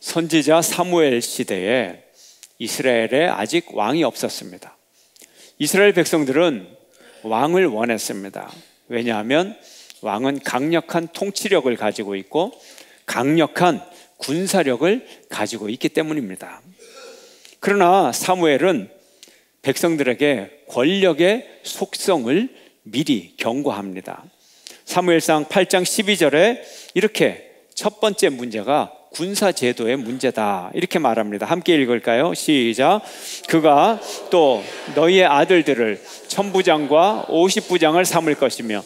선지자 사무엘 시대에 이스라엘에 아직 왕이 없었습니다. 이스라엘 백성들은 왕을 원했습니다. 왜냐하면 왕은 강력한 통치력을 가지고 있고 강력한 군사력을 가지고 있기 때문입니다. 그러나 사무엘은 백성들에게 권력의 속성을 미리 경고합니다. 사무엘상 8장 12절에 이렇게 첫 번째 문제가 군사제도의 문제다 이렇게 말합니다. 함께 읽을까요? 시작. 그가 또 너희의 아들들을 천부장과 50부장을 삼을 것이며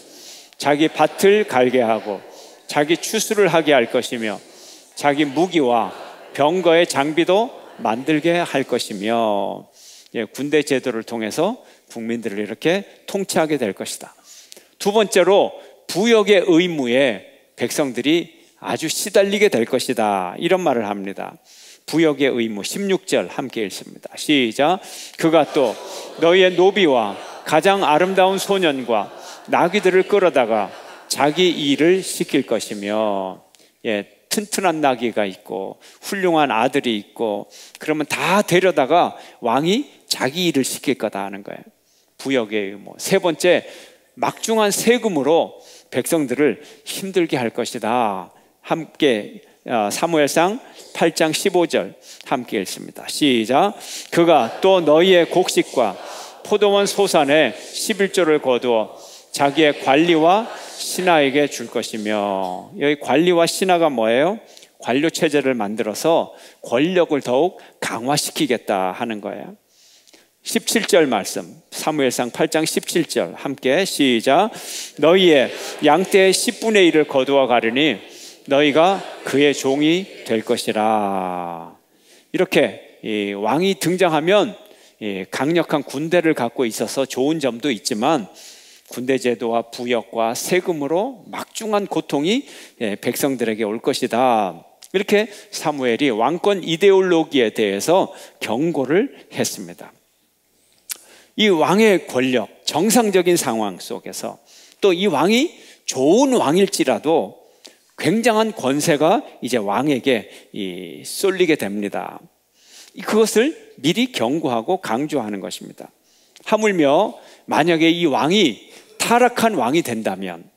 자기 밭을 갈게 하고 자기 추수를 하게 할 것이며 자기 무기와 병거의 장비도 만들게 할 것이며, 군대 제도를 통해서 국민들을 이렇게 통치하게 될 것이다. 두 번째로 부역의 의무에 백성들이 아주 시달리게 될 것이다 이런 말을 합니다. 부역의 의무 16절 함께 읽습니다. 시작. 그가 또 너희의 노비와 가장 아름다운 소년과 나귀들을 끌어다가 자기 일을 시킬 것이며, 튼튼한 나귀가 있고 훌륭한 아들이 있고 그러면 다 데려다가 왕이 자기 일을 시킬 거다 하는 거예요. 부역의 의무. 세 번째, 막중한 세금으로 백성들을 힘들게 할 것이다. 함께 사무엘상 8장 15절 함께 읽습니다. 시작. 그가 또 너희의 곡식과 포도원 소산에 11조를 거두어 자기의 관리와 신하에게 줄 것이며, 여기 관리와 신하가 뭐예요? 관료 체제를 만들어서 권력을 더욱 강화시키겠다 하는 거예요. 17절 말씀, 사무엘상 8장 17절 함께 시작. 너희의 양떼의 10분의 1을 거두어 가르니 너희가 그의 종이 될 것이라. 이렇게 이 왕이 등장하면 강력한 군대를 갖고 있어서 좋은 점도 있지만 군대 제도와 부역과 세금으로 막중한 고통이 백성들에게 올 것이다. 이렇게 사무엘이 왕권 이데올로기에 대해서 경고를 했습니다. 이 왕의 권력, 정상적인 상황 속에서 또 이 왕이 좋은 왕일지라도 굉장한 권세가 이제 왕에게 쏠리게 됩니다. 그것을 미리 경고하고 강조하는 것입니다. 하물며 만약에 이 왕이 타락한 왕이 된다면,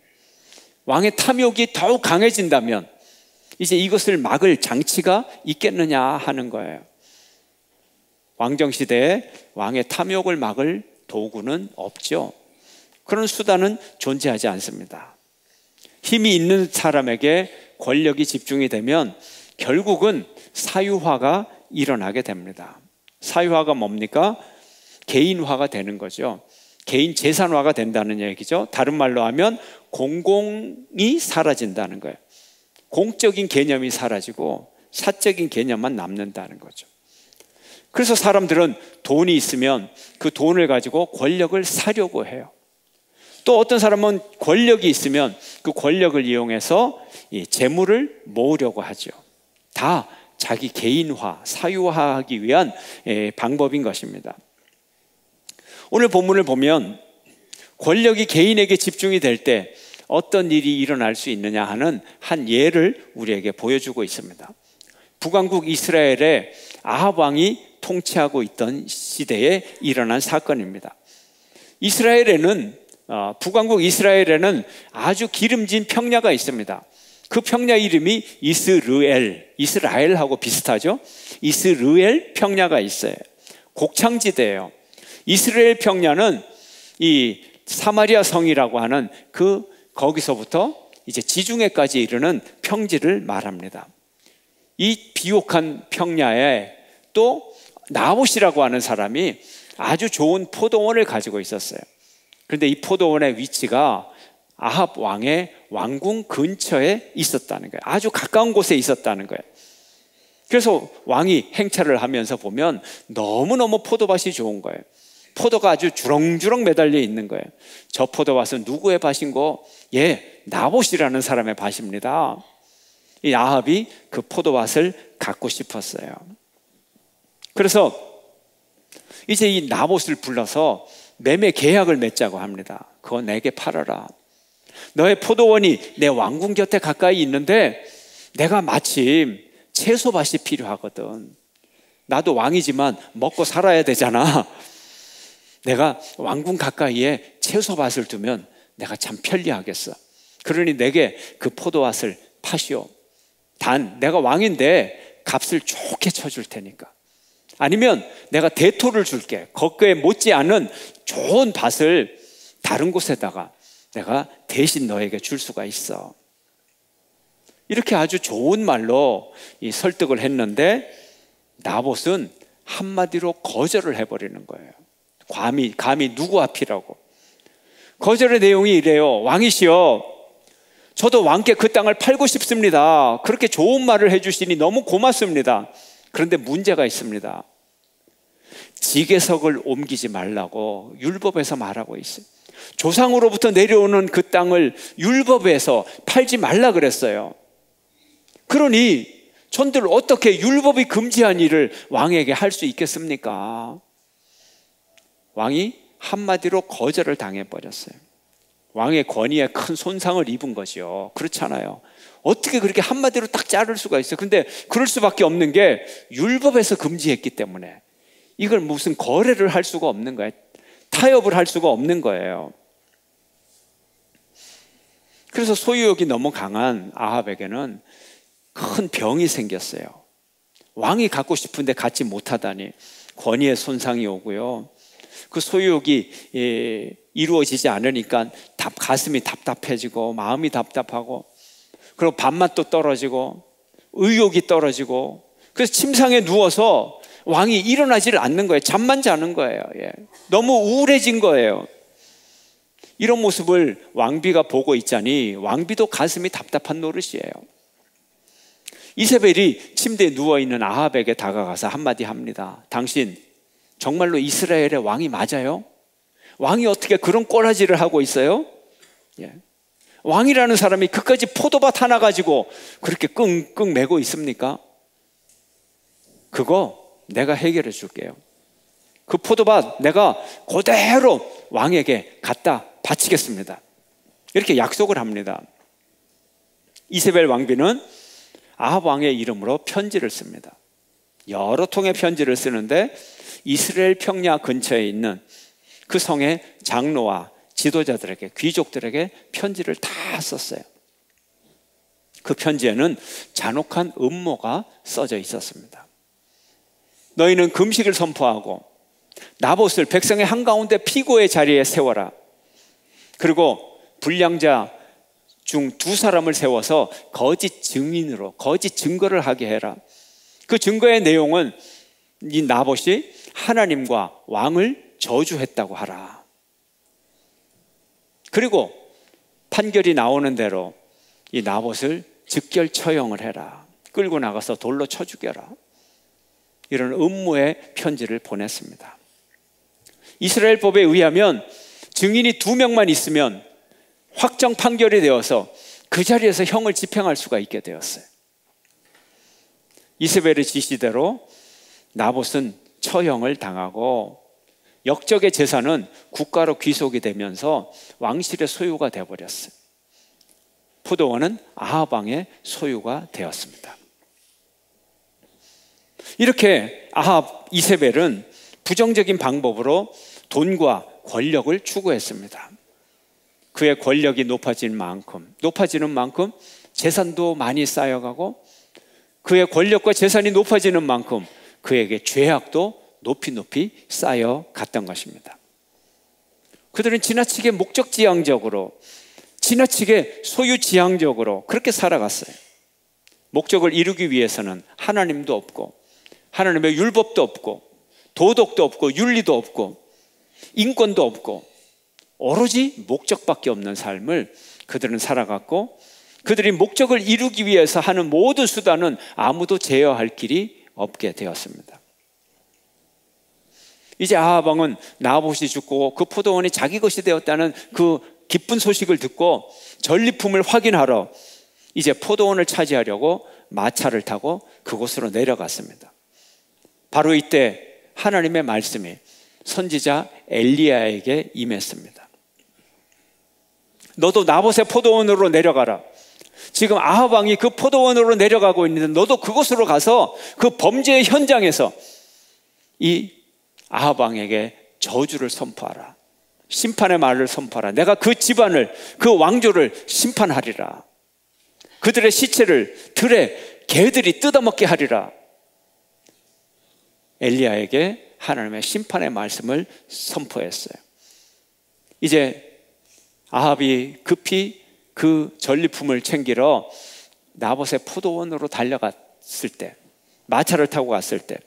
왕의 탐욕이 더욱 강해진다면 이제 이것을 막을 장치가 있겠느냐 하는 거예요. 왕정시대에 왕의 탐욕을 막을 도구는 없죠. 그런 수단은 존재하지 않습니다. 힘이 있는 사람에게 권력이 집중이 되면 결국은 사유화가 일어나게 됩니다. 사유화가 뭡니까? 개인화가 되는 거죠. 개인 재산화가 된다는 얘기죠. 다른 말로 하면 공공이 사라진다는 거예요. 공적인 개념이 사라지고 사적인 개념만 남는다는 거죠. 그래서 사람들은 돈이 있으면 그 돈을 가지고 권력을 사려고 해요. 또 어떤 사람은 권력이 있으면 그 권력을 이용해서 재물을 모으려고 하죠. 다 자기 개인화, 사유화하기 위한 방법인 것입니다. 오늘 본문을 보면 권력이 개인에게 집중이 될 때 어떤 일이 일어날 수 있느냐 하는 한 예를 우리에게 보여주고 있습니다. 북왕국 이스라엘의 아합 왕이 통치하고 있던 시대에 일어난 사건입니다. 북왕국 이스라엘에는 아주 기름진 평야가 있습니다. 그 평야 이름이 이스라엘하고 비슷하죠. 이스르엘 평야가 있어요. 곡창지대예요. 이스라엘 평야는 이 사마리아 성이라고 하는 거기서부터 이제 지중해까지 이르는 평지를 말합니다. 이 비옥한 평야에 또 나봇이라고 하는 사람이 아주 좋은 포도원을 가지고 있었어요. 그런데 이 포도원의 위치가 아합 왕의 왕궁 근처에 있었다는 거예요. 아주 가까운 곳에 있었다는 거예요. 그래서 왕이 행차를 하면서 보면 너무너무 포도밭이 좋은 거예요. 포도가 아주 주렁주렁 매달려 있는 거예요. 저 포도밭은 누구의 밭인고? 나봇이라는 사람의 밭입니다. 이 아합이 그 포도밭을 갖고 싶었어요. 그래서 이제 이 나봇을 불러서 매매 계약을 맺자고 합니다. 그거 내게 팔아라. 너의 포도원이 내 왕궁 곁에 가까이 있는데 내가 마침 채소밭이 필요하거든. 나도 왕이지만 먹고 살아야 되잖아. 내가 왕궁 가까이에 채소밭을 두면 내가 참 편리하겠어. 그러니 내게 그 포도밭을 파시오. 단 내가 왕인데 값을 좋게 쳐줄 테니까. 아니면 내가 대토를 줄게. 거기에 못지않은 좋은 밭을 다른 곳에다가 내가 대신 너에게 줄 수가 있어. 이렇게 아주 좋은 말로 이 설득을 했는데 나봇은 한마디로 거절을 해버리는 거예요. 감히 누구 앞이라고. 거절의 내용이 이래요. 왕이시여, 저도 왕께 그 땅을 팔고 싶습니다. 그렇게 좋은 말을 해주시니 너무 고맙습니다. 그런데 문제가 있습니다. 지게석을 옮기지 말라고 율법에서 말하고 있어요. 조상으로부터 내려오는 그 땅을 율법에서 팔지 말라 그랬어요. 그러니 전들 어떻게 율법이 금지한 일을 왕에게 할 수 있겠습니까? 왕이 한마디로 거절을 당해버렸어요. 왕의 권위에 큰 손상을 입은 것이요. 그렇잖아요. 어떻게 그렇게 한마디로 딱 자를 수가 있어요. 근데 그럴 수밖에 없는 게 율법에서 금지했기 때문에 이걸 무슨 거래를 할 수가 없는 거예요. 타협을 할 수가 없는 거예요. 그래서 소유욕이 너무 강한 아합에게는 큰 병이 생겼어요. 왕이 갖고 싶은데 갖지 못하다니 권위의 손상이 오고요. 그 소유욕이 이루어지지 않으니까 가슴이 답답해지고 마음이 답답하고, 그리고 밥맛도 떨어지고 의욕이 떨어지고, 그래서 침상에 누워서 왕이 일어나지를 않는 거예요. 잠만 자는 거예요. 너무 우울해진 거예요. 이런 모습을 왕비가 보고 있자니 왕비도 가슴이 답답한 노릇이에요. 이세벨이 침대에 누워있는 아합에게 다가가서 한마디 합니다. 당신 정말로 이스라엘의 왕이 맞아요? 왕이 어떻게 그런 꼬라지를 하고 있어요? 왕이라는 사람이 그까지 포도밭 하나 가지고 그렇게 끙끙 매고 있습니까? 그거 내가 해결해 줄게요. 그 포도밭 내가 그대로 왕에게 갖다 바치겠습니다. 이렇게 약속을 합니다. 이세벨 왕비는 아합 왕의 이름으로 편지를 씁니다. 여러 통의 편지를 쓰는데 이스라엘 평야 근처에 있는 그 성의 장로와 지도자들에게, 귀족들에게 편지를 다 썼어요. 그 편지에는 잔혹한 음모가 써져 있었습니다. 너희는 금식을 선포하고 나봇을 백성의 한가운데 피고의 자리에 세워라. 그리고 불량자 중 2사람을 세워서 거짓 증인으로 거짓 증거를 하게 해라. 그 증거의 내용은 이 나봇이 하나님과 왕을 저주했다고 하라. 그리고 판결이 나오는 대로 이 나봇을 즉결 처형을 해라. 끌고 나가서 돌로 쳐 죽여라. 이런 음모의 편지를 보냈습니다. 이스라엘 법에 의하면 증인이 2명만 있으면 확정 판결이 되어서 그 자리에서 형을 집행할 수가 있게 되었어요. 이세벨의 지시대로 나봇은 처형을 당하고 역적의 재산은 국가로 귀속이 되면서 왕실의 소유가 되어버렸어요. 포도원은 아합 왕의 소유가 되었습니다. 이렇게 아합 이세벨은 부정적인 방법으로 돈과 권력을 추구했습니다. 그의 권력이 높아지는 만큼 재산도 많이 쌓여가고, 그의 권력과 재산이 높아지는 만큼 그에게 죄악도 높이 쌓여갔던 것입니다. 그들은 지나치게 목적지향적으로, 지나치게 소유지향적으로 그렇게 살아갔어요. 목적을 이루기 위해서는 하나님도 없고, 하나님의 율법도 없고, 도덕도 없고, 윤리도 없고, 인권도 없고, 오로지 목적밖에 없는 삶을 그들은 살아갔고, 그들이 목적을 이루기 위해서 하는 모든 수단은 아무도 제어할 길이 없게 되었습니다. 이제 아합 왕은 나봇이 죽고 그 포도원이 자기 것이 되었다는 그 기쁜 소식을 듣고 전리품을 확인하러 이제 포도원을 차지하려고 마차를 타고 그곳으로 내려갔습니다. 바로 이때 하나님의 말씀이 선지자 엘리야에게 임했습니다. 너도 나봇의 포도원으로 내려가라. 지금 아합 왕이 그 포도원으로 내려가고 있는데 너도 그곳으로 가서 그 범죄의 현장에서 이 아합 왕에게 저주를 선포하라. 심판의 말을 선포하라. 내가 그 집안을, 그 왕조를 심판하리라. 그들의 시체를 들에 개들이 뜯어먹게 하리라. 엘리야에게 하나님의 심판의 말씀을 선포했어요. 이제 아합이 급히 그 전리품을 챙기러 나봇의 포도원으로 달려갔을 때, 마차를 타고 갔을 때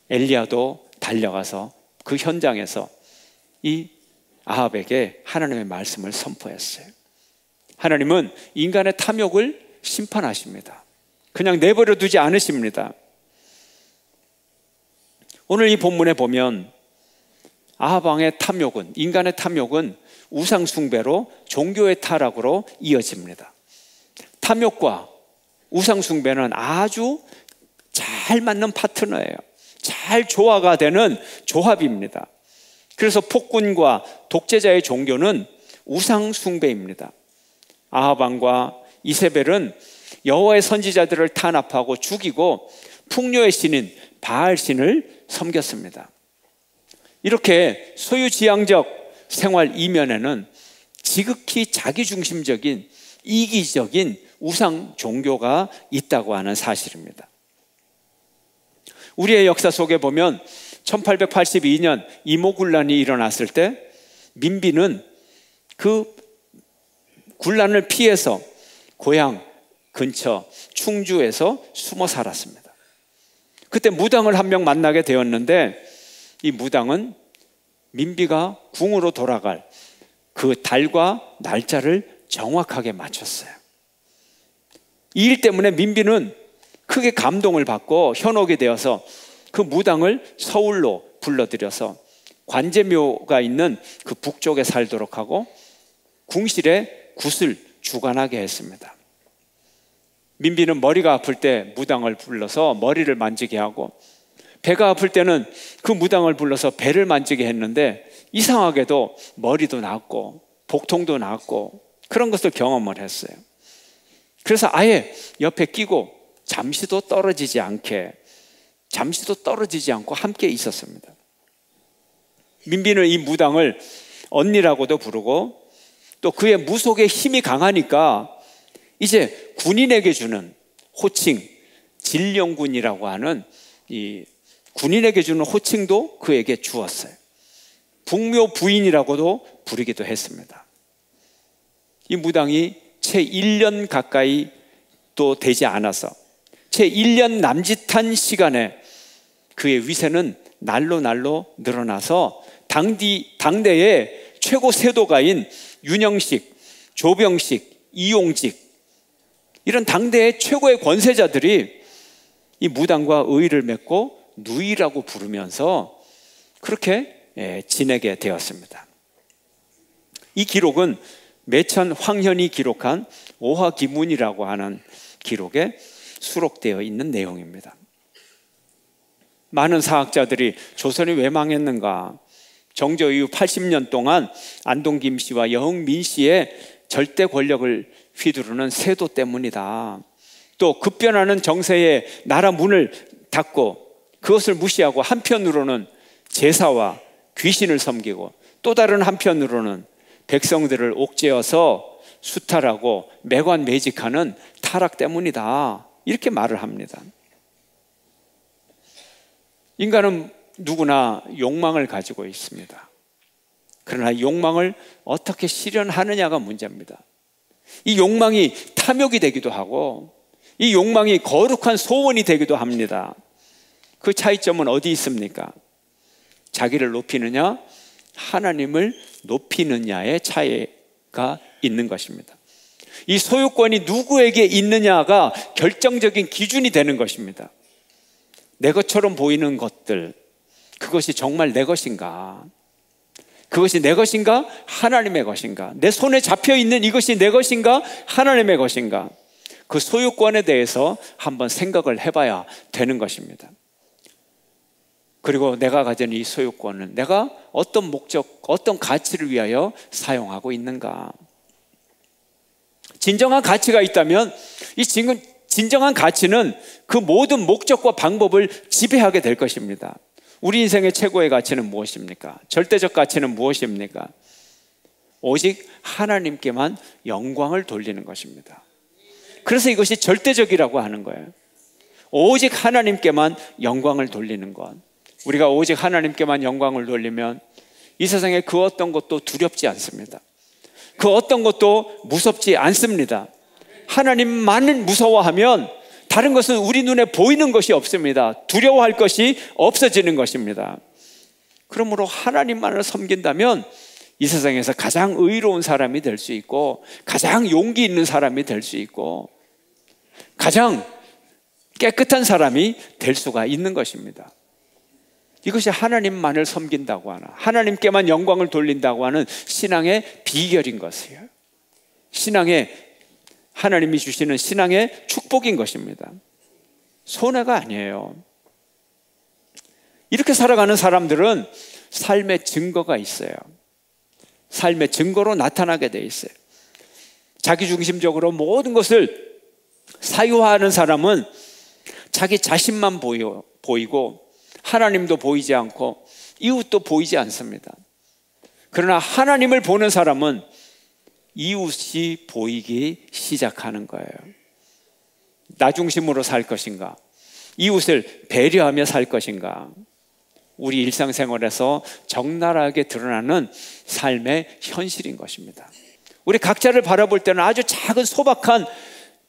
엘리야도 달려가서 그 현장에서 이 아합에게 하나님의 말씀을 선포했어요. 하나님은 인간의 탐욕을 심판하십니다. 그냥 내버려 두지 않으십니다. 오늘 이 본문에 보면 아합 왕의 탐욕은, 인간의 탐욕은 우상 숭배로 종교의 타락으로 이어집니다. 탐욕과 우상 숭배는 아주 잘 맞는 파트너예요. 잘 조화가 되는 조합입니다. 그래서 폭군과 독재자의 종교는 우상 숭배입니다. 아합 왕과 이세벨은 여호와의 선지자들을 탄압하고 죽이고 풍요의 신인 바알 신을 섬겼습니다. 이렇게 소유지향적 생활 이면에는 지극히 자기중심적인 이기적인 우상 종교가 있다고 하는 사실입니다. 우리의 역사 속에 보면 1882년 이모군란이 일어났을 때 민비는 그 군란을 피해서 고향 근처 충주에서 숨어 살았습니다. 그때 무당을 한 명 만나게 되었는데 이 무당은 민비가 궁으로 돌아갈 그 달과 날짜를 정확하게 맞췄어요. 이 일 때문에 민비는 크게 감동을 받고 현혹이 되어서 그 무당을 서울로 불러들여서 관제묘가 있는 그 북쪽에 살도록 하고 궁실에 굿을 주관하게 했습니다. 민비는 머리가 아플 때 무당을 불러서 머리를 만지게 하고, 배가 아플 때는 그 무당을 불러서 배를 만지게 했는데 이상하게도 머리도 나았고 복통도 나았고 그런 것을 경험을 했어요. 그래서 아예 옆에 끼고 잠시도 떨어지지 않고 함께 있었습니다. 민비는 이 무당을 언니라고도 부르고 또 그의 무속의 힘이 강하니까 이제 군인에게 주는 호칭, 진령군이라고 하는 이 군인에게 주는 호칭도 그에게 주었어요. 북묘 부인이라고도 부르기도 했습니다. 이 무당이 채 1년 가까이 또 되지 않아서 채 1년 남짓한 시간에 그의 위세는 날로 늘어나서 당대의 최고 세도가인 윤영식, 조병식, 이용직 이런 당대의 최고의 권세자들이 이 무당과 의의를 맺고 누이라고 부르면서 그렇게 지내게 되었습니다. 이 기록은 매천 황현이 기록한 오화기문이라고 하는 기록에 수록되어 있는 내용입니다. 많은 사학자들이 조선이 왜 망했는가, 정조 이후 80년 동안 안동 김씨와 여흥민 씨의 절대 권력을 휘두르는 세도 때문이다. 또 급변하는 정세에 나라 문을 닫고 그것을 무시하고 한편으로는 제사와 귀신을 섬기고 또 다른 한편으로는 백성들을 옥죄어서 수탈하고 매관매직하는 타락 때문이다. 이렇게 말을 합니다. 인간은 누구나 욕망을 가지고 있습니다. 그러나 욕망을 어떻게 실현하느냐가 문제입니다. 이 욕망이 탐욕이 되기도 하고 이 욕망이 거룩한 소원이 되기도 합니다. 그 차이점은 어디 있습니까? 자기를 높이느냐, 하나님을 높이느냐의 차이가 있는 것입니다. 이 소유권이 누구에게 있느냐가 결정적인 기준이 되는 것입니다. 내 것처럼 보이는 것들, 그것이 정말 내 것인가? 그것이 내 것인가? 하나님의 것인가? 내 손에 잡혀 있는 이것이 내 것인가? 하나님의 것인가? 그 소유권에 대해서 한번 생각을 해봐야 되는 것입니다. 그리고 내가 가진 이 소유권은 내가 어떤 목적, 어떤 가치를 위하여 사용하고 있는가? 진정한 가치가 있다면 이 진정한 가치는 그 모든 목적과 방법을 지배하게 될 것입니다. 우리 인생의 최고의 가치는 무엇입니까? 절대적 가치는 무엇입니까? 오직 하나님께만 영광을 돌리는 것입니다. 그래서 이것이 절대적이라고 하는 거예요. 오직 하나님께만 영광을 돌리는 것. 우리가 오직 하나님께만 영광을 돌리면 이 세상에 그 어떤 것도 두렵지 않습니다. 그 어떤 것도 무섭지 않습니다. 하나님만을 무서워하면 다른 것은 우리 눈에 보이는 것이 없습니다. 두려워할 것이 없어지는 것입니다. 그러므로 하나님만을 섬긴다면 이 세상에서 가장 의로운 사람이 될 수 있고, 가장 용기 있는 사람이 될 수 있고, 가장 깨끗한 사람이 될 수가 있는 것입니다. 이것이 하나님만을 섬긴다고 하나, 하나님께만 영광을 돌린다고 하는 신앙의 비결인 것이에요. 하나님이 주시는 신앙의 축복인 것입니다. 손해가 아니에요. 이렇게 살아가는 사람들은 삶의 증거가 있어요. 삶의 증거로 나타나게 돼 있어요. 자기중심적으로 모든 것을 사유화하는 사람은 자기 자신만 보이고 하나님도 보이지 않고 이웃도 보이지 않습니다. 그러나 하나님을 보는 사람은 이웃이 보이기 시작하는 거예요. 나 중심으로 살 것인가? 이웃을 배려하며 살 것인가? 우리 일상생활에서 적나라하게 드러나는 삶의 현실인 것입니다. 우리 각자를 바라볼 때는 아주 작은 소박한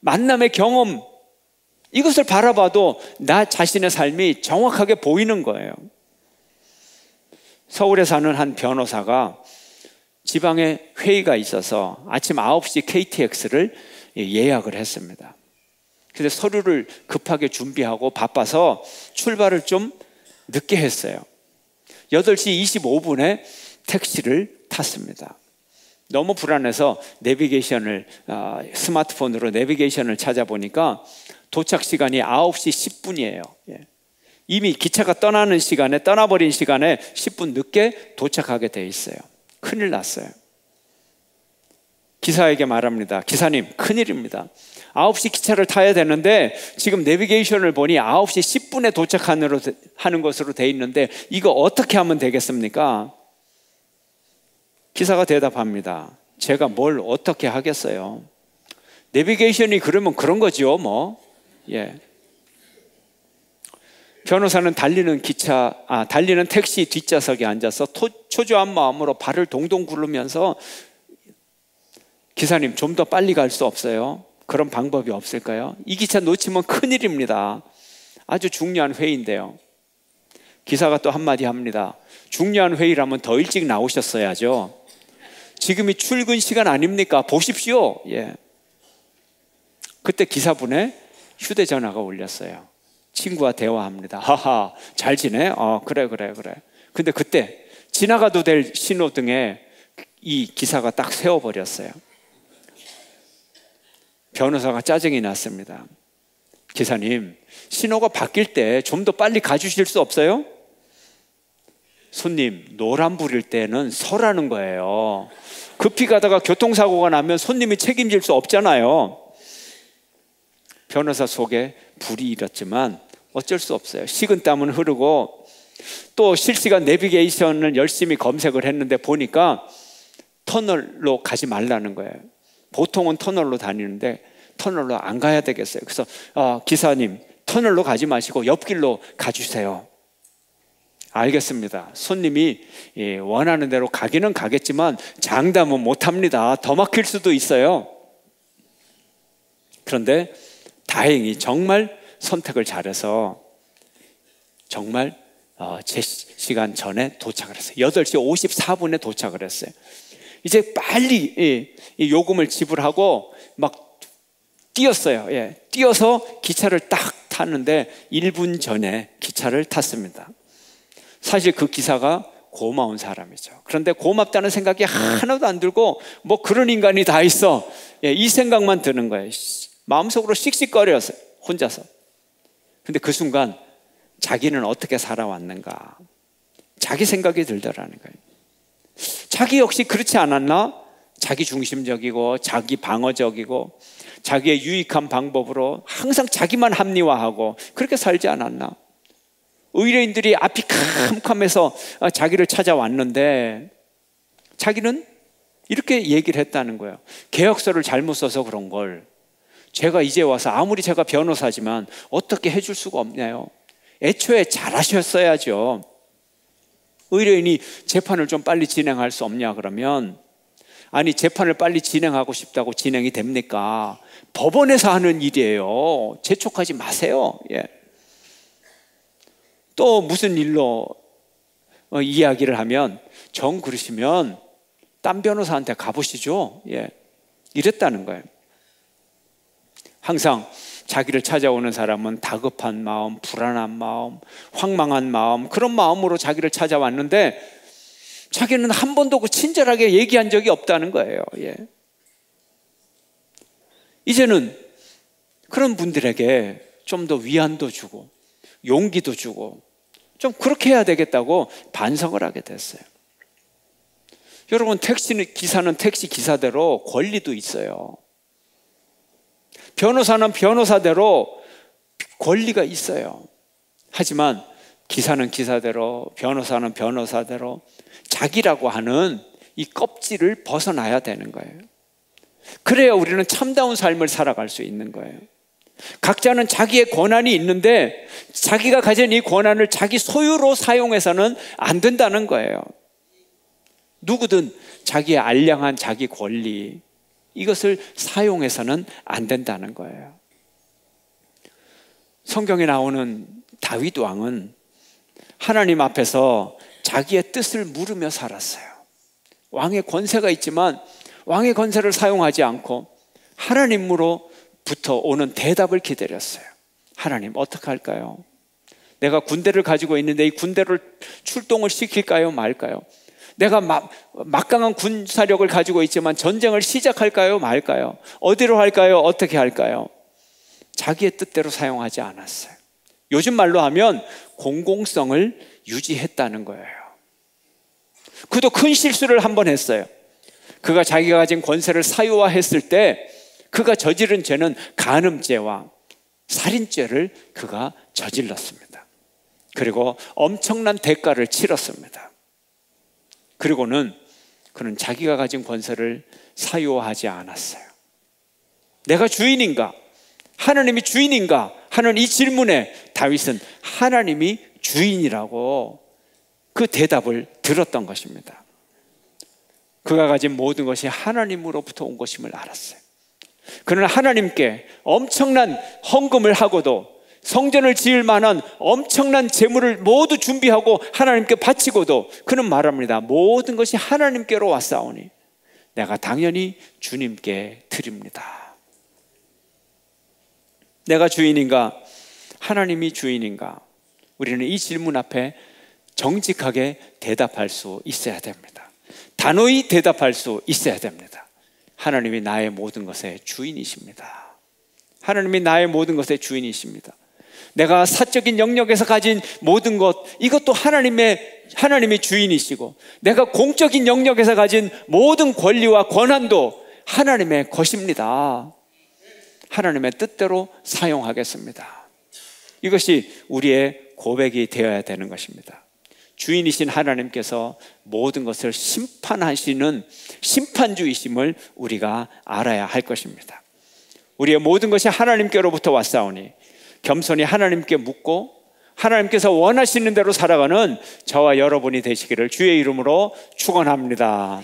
만남의 경험, 이것을 바라봐도 나 자신의 삶이 정확하게 보이는 거예요. 서울에 사는 한 변호사가 지방에 회의가 있어서 아침 9시 KTX를 예약을 했습니다. 그래서 서류를 급하게 준비하고 바빠서 출발을 좀 늦게 했어요. 8시 25분에 택시를 탔습니다. 너무 불안해서 스마트폰으로 내비게이션을 찾아보니까 도착 시간이 9시 10분이에요. 이미 기차가 떠나버린 시간에 10분 늦게 도착하게 돼 있어요. 큰일 났어요. 기사에게 말합니다. 기사님, 큰일입니다. 9시 기차를 타야 되는데 지금 내비게이션을 보니 9시 10분에 도착하는 것으로 돼 있는데 이거 어떻게 하면 되겠습니까? 기사가 대답합니다. 제가 뭘 어떻게 하겠어요? 내비게이션이 그러면 그런 거죠, 뭐. 변호사는 달리는 택시 뒷좌석에 앉아서 초조한 마음으로 발을 동동 구르면서 기사님, 좀 더 빨리 갈 수 없어요? 그런 방법이 없을까요? 이 기차 놓치면 큰일입니다. 아주 중요한 회의인데요. 기사가 또 한마디 합니다. 중요한 회의라면 더 일찍 나오셨어야죠. 지금이 출근 시간 아닙니까? 보십시오. 그때 기사분의 휴대전화가 울렸어요. 친구와 대화합니다. 하하, 잘 지내? 그래. 근데 그때 지나가도 될 신호등에 이 기사가 딱 세워버렸어요. 변호사가 짜증이 났습니다. 기사님, 신호가 바뀔 때 좀 더 빨리 가주실 수 없어요? 손님, 노란불일 때는 서라는 거예요. 급히 가다가 교통사고가 나면 손님이 책임질 수 없잖아요. 변호사 속에 불이 일었지만 어쩔 수 없어요. 식은땀은 흐르고 또 실시간 내비게이션을 열심히 검색을 했는데 보니까 터널로 가지 말라는 거예요. 보통은 터널로 다니는데 터널로 안 가야 되겠어요. 그래서 기사님, 터널로 가지 마시고 옆길로 가주세요. 알겠습니다. 손님이 원하는 대로 가기는 가겠지만 장담은 못합니다. 더 막힐 수도 있어요. 그런데 다행히 정말 선택을 잘해서 정말 제 시간 전에 도착을 했어요. 8시 54분에 도착을 했어요. 이제 빨리 요금을 지불하고 막 뛰었어요. 뛰어서 기차를 딱 탔는데 1분 전에 기차를 탔습니다. 사실 그 기사가 고마운 사람이죠. 그런데 고맙다는 생각이 하나도 안 들고 뭐 그런 인간이 다 있어. 이 생각만 드는 거예요. 마음속으로 씩씩거렸어요. 혼자서. 근데 그 순간 자기는 어떻게 살아왔는가, 자기 생각이 들더라는 거예요. 자기 역시 그렇지 않았나? 자기 중심적이고 자기 방어적이고 자기의 유익한 방법으로 항상 자기만 합리화하고 그렇게 살지 않았나? 의뢰인들이 앞이 캄캄해서 자기를 찾아왔는데 자기는 이렇게 얘기를 했다는 거예요. 계약서를 잘못 써서 그런 걸 제가 이제 와서 아무리 제가 변호사지만 어떻게 해줄 수가 없냐요. 애초에 잘하셨어야죠. 의뢰인이 재판을 좀 빨리 진행할 수 없냐 그러면 아니 재판을 빨리 진행하고 싶다고 진행이 됩니까? 법원에서 하는 일이에요. 재촉하지 마세요. 예. 또 무슨 일로 이야기를 하면 정 그러시면 딴 변호사한테 가보시죠. 예. 이랬다는 거예요. 항상 자기를 찾아오는 사람은 다급한 마음, 불안한 마음, 황망한 마음, 그런 마음으로 자기를 찾아왔는데 자기는 한 번도 친절하게 얘기한 적이 없다는 거예요. 예. 이제는 그런 분들에게 좀 더 위안도 주고 용기도 주고 좀 그렇게 해야 되겠다고 반성을 하게 됐어요. 여러분, 기사는 택시 기사대로 권리도 있어요. 변호사는 변호사대로 권리가 있어요. 하지만 기사는 기사대로, 변호사는 변호사대로 자기라고 하는 이 껍질을 벗어나야 되는 거예요. 그래야 우리는 참다운 삶을 살아갈 수 있는 거예요. 각자는 자기의 권한이 있는데 자기가 가진 이 권한을 자기 소유로 사용해서는 안 된다는 거예요. 누구든 자기의 알량한 자기 권리, 이것을 사용해서는 안 된다는 거예요. 성경에 나오는 다윗 왕은 하나님 앞에서 자기의 뜻을 물으며 살았어요. 왕의 권세가 있지만 왕의 권세를 사용하지 않고 하나님으로부터 오는 대답을 기다렸어요. 하나님, 어떻게 할까요? 내가 군대를 가지고 있는데 이 군대를 출동을 시킬까요, 말까요? 내가 막강한 군사력을 가지고 있지만 전쟁을 시작할까요, 말까요? 어디로 할까요? 어떻게 할까요? 자기의 뜻대로 사용하지 않았어요. 요즘 말로 하면 공공성을 유지했다는 거예요. 그도 큰 실수를 한 번 했어요. 그가 자기가 가진 권세를 사유화했을 때 그가 저지른 죄는 간음죄와 살인죄를 그가 저질렀습니다. 그리고 엄청난 대가를 치렀습니다. 그리고는 그는 자기가 가진 권세를 사유화하지 않았어요. 내가 주인인가? 하나님이 주인인가? 하는 이 질문에 다윗은 하나님이 주인이라고 그 대답을 들었던 것입니다. 그가 가진 모든 것이 하나님으로부터 온 것임을 알았어요. 그는 하나님께 엄청난 헌금을 하고도 성전을 지을 만한 엄청난 재물을 모두 준비하고 하나님께 바치고도 그는 말합니다. 모든 것이 하나님께로 왔사오니 내가 당연히 주님께 드립니다. 내가 주인인가? 하나님이 주인인가? 우리는 이 질문 앞에 정직하게 대답할 수 있어야 됩니다. 단호히 대답할 수 있어야 됩니다. 하나님이 나의 모든 것의 주인이십니다. 하나님이 나의 모든 것의 주인이십니다. 내가 사적인 영역에서 가진 모든 것, 이것도 하나님이 주인이시고 내가 공적인 영역에서 가진 모든 권리와 권한도 하나님의 것입니다. 하나님의 뜻대로 사용하겠습니다. 이것이 우리의 고백이 되어야 되는 것입니다. 주인이신 하나님께서 모든 것을 심판하시는 심판주이심을 우리가 알아야 할 것입니다. 우리의 모든 것이 하나님께로부터 왔사오니 겸손히 하나님께 묻고 하나님께서 원하시는 대로 살아가는 저와 여러분이 되시기를 주의 이름으로 축원합니다.